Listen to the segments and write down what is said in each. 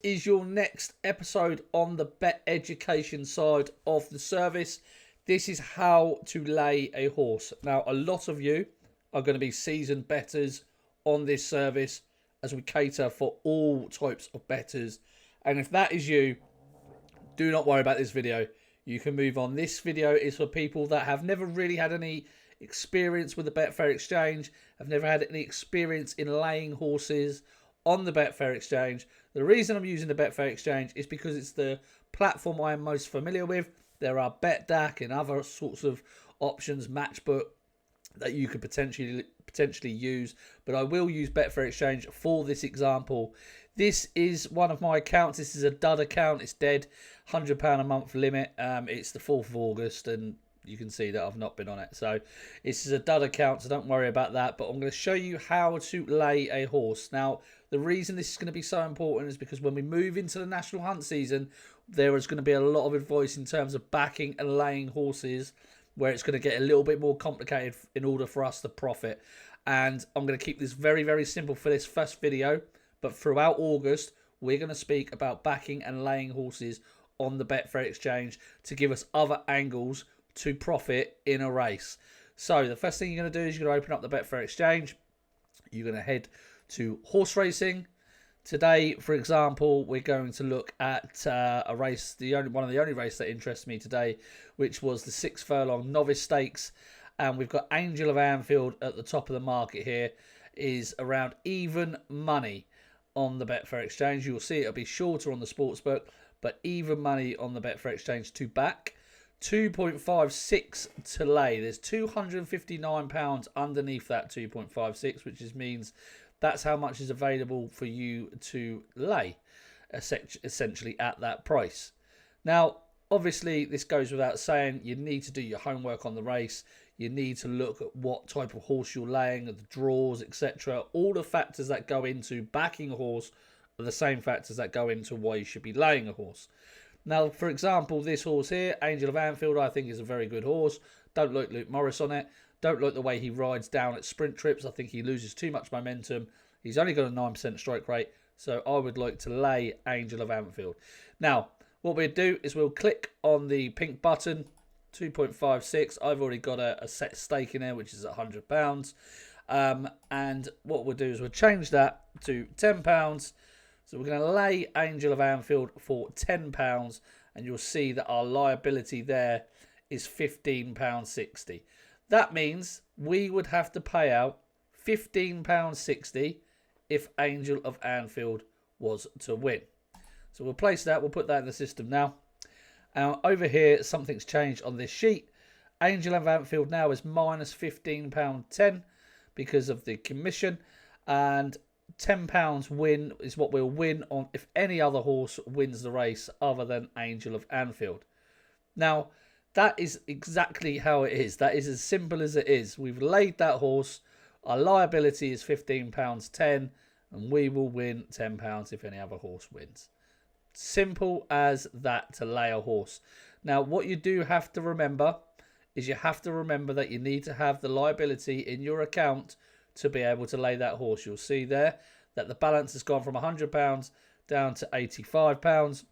Is your next episode on the bet education side of the service. This is how to lay a horse. Now, a lot of you are going to be seasoned bettors on this service as we cater for all types of bettors. And if that is you, do not worry about this video. You can move on. This video is for people that have never really had any experience with the Betfair Exchange, have never had any experience in laying horses on the Betfair Exchange. The reason I'm using the Betfair Exchange is because it's the platform I am most familiar with. There are BetDAC and other sorts of options, Matchbook, that you could potentially use, but I will use Betfair Exchange for this example. This is one of my accounts. This is a dud account. It's dead. £100 a month limit. It's the 4th of August, and you can see that I've not been on it. So this is a dud account, so don't worry about that. But I'm going to show you how to lay a horse. Now, the reason this is going to be so important is because when we move into the National Hunt season, there is going to be a lot of advice in terms of backing and laying horses, where it's going to get a little bit more complicated in order for us to profit. And I'm going to keep this very, very simple for this first video. But throughout August, we're going to speak about backing and laying horses on the Betfair Exchange to give us other angles to profit in a race. So the first thing you're going to do is you're going to open up the Betfair Exchange. You're going to head to horse racing. Today, for example, we're going to look at a race, one of the only races that interests me today, which was the 6 furlong novice stakes. And we've got Angel of Anfield at the top of the market here, is around even money on the Betfair Exchange. You'll see it'll be shorter on the sportsbook, but even money on the Betfair Exchange to back. 2.56 to lay. There's £259 underneath that 2.56, which means that's how much is available for you to lay, essentially at that price. Now, obviously, this goes without saying. You need to do your homework on the race. You need to look at what type of horse you're laying, the draws, etc. All the factors that go into backing a horse are the same factors that go into why you should be laying a horse. Now, for example, this horse here, Angel of Anfield, I think is a very good horse. Don't like Luke Morris on it. Don't like the way he rides down at sprint trips. I think he loses too much momentum. He's only got a 9% strike rate, so I would like to lay Angel of Anfield. Now, what we'll do is we'll click on the pink button, 2.56. I've already got a set stake in there, which is £100. And what we'll do is we'll change that to £10. So we're going to lay Angel of Anfield for £10, and you'll see that our liability there is £15.60. That means we would have to pay out £15.60 if Angel of Anfield was to win. So we'll place that. We'll put that in the system now. Over here, something's changed on this sheet. Angel of Anfield now is minus £15.10 because of the commission. And £10 win is what we'll win on if any other horse wins the race other than Angel of Anfield. Now, that is exactly how it is. That is as simple as it is. We've laid that horse. Our liability is £15.10, and we will win £10 if any other horse wins. Simple as that to lay a horse. Now, what you do have to remember is you have to remember that you need to have the liability in your account to be able to lay that horse. You'll see there that the balance has gone from £100 down to £85.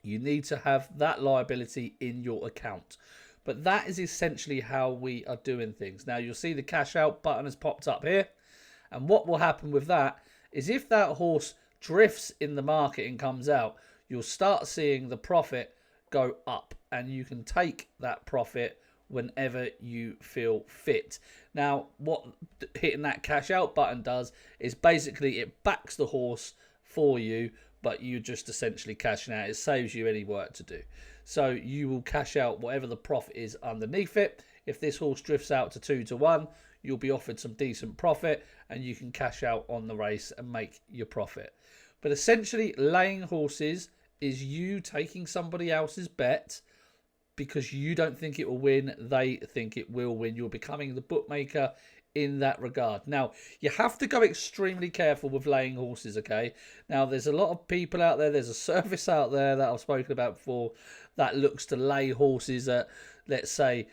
You need to have that liability in your account. But that is essentially how we are doing things. Now, you'll see the cash out button has popped up here. And what will happen with that is if that horse drifts in the market and comes out, you'll start seeing the profit go up. And you can take that profit whenever you feel fit. Now, what hitting that cash out button does is basically it backs the horse for you, but you just essentially cashing out. It saves you any work to do. So you will cash out whatever the profit is underneath it. If this horse drifts out to 2-1, you'll be offered some decent profit and you can cash out on the race and make your profit. But essentially, laying horses is you taking somebody else's bet because you don't think it will win, they think it will win. You're becoming the bookmaker in that regard. Now, you have to go extremely careful with laying horses, okay? Now, there's a lot of people out there, there's a service out there that I've spoken about before that looks to lay horses at, let's say,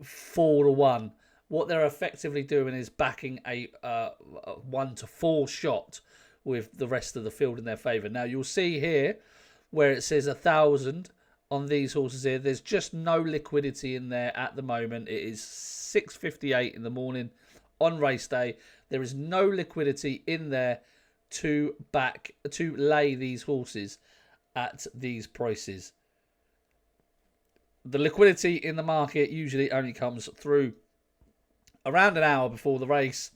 4-1. What they're effectively doing is backing a 1-4 shot with the rest of the field in their favour. Now, you'll see here where it says 1,000 on these horses here. There's just no liquidity in there at the moment. It is 6:58 in the morning on race day. There is no liquidity in there to lay these horses at these prices. The liquidity in the market usually only comes through around an hour before the race,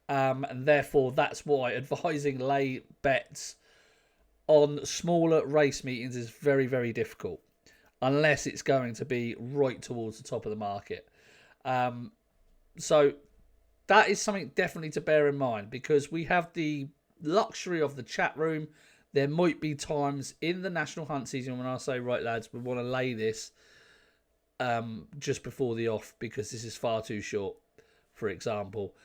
and therefore that's why advising lay bets on smaller race meetings is very, very difficult unless it's going to be right towards the top of the market. So that is something definitely to bear in mind, because we have the luxury of the chat room. There might be times in the national hunt season when I say, right lads, we want to lay this just before the off because this is far too short, for example.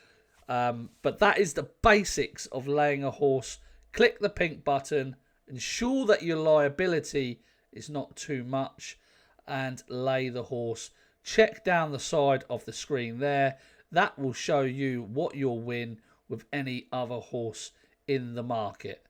But that is the basics of laying a horse. Click the pink button, ensure that your liability is not too much, and lay the horse. Check down the side of the screen there. That will show you what you'll win with any other horse in the market.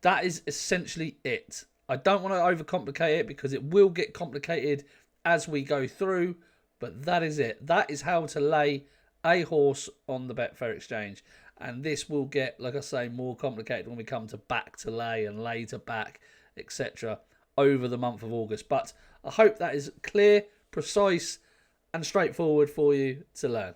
That is essentially it. I don't want to overcomplicate it because it will get complicated as we go through, but that is it. That is how to lay a horse on the Betfair Exchange. And this will get, like I say, more complicated when we come to back to lay and lay to back, etc. over the month of August. But I hope that is clear, precise, and straightforward for you to learn.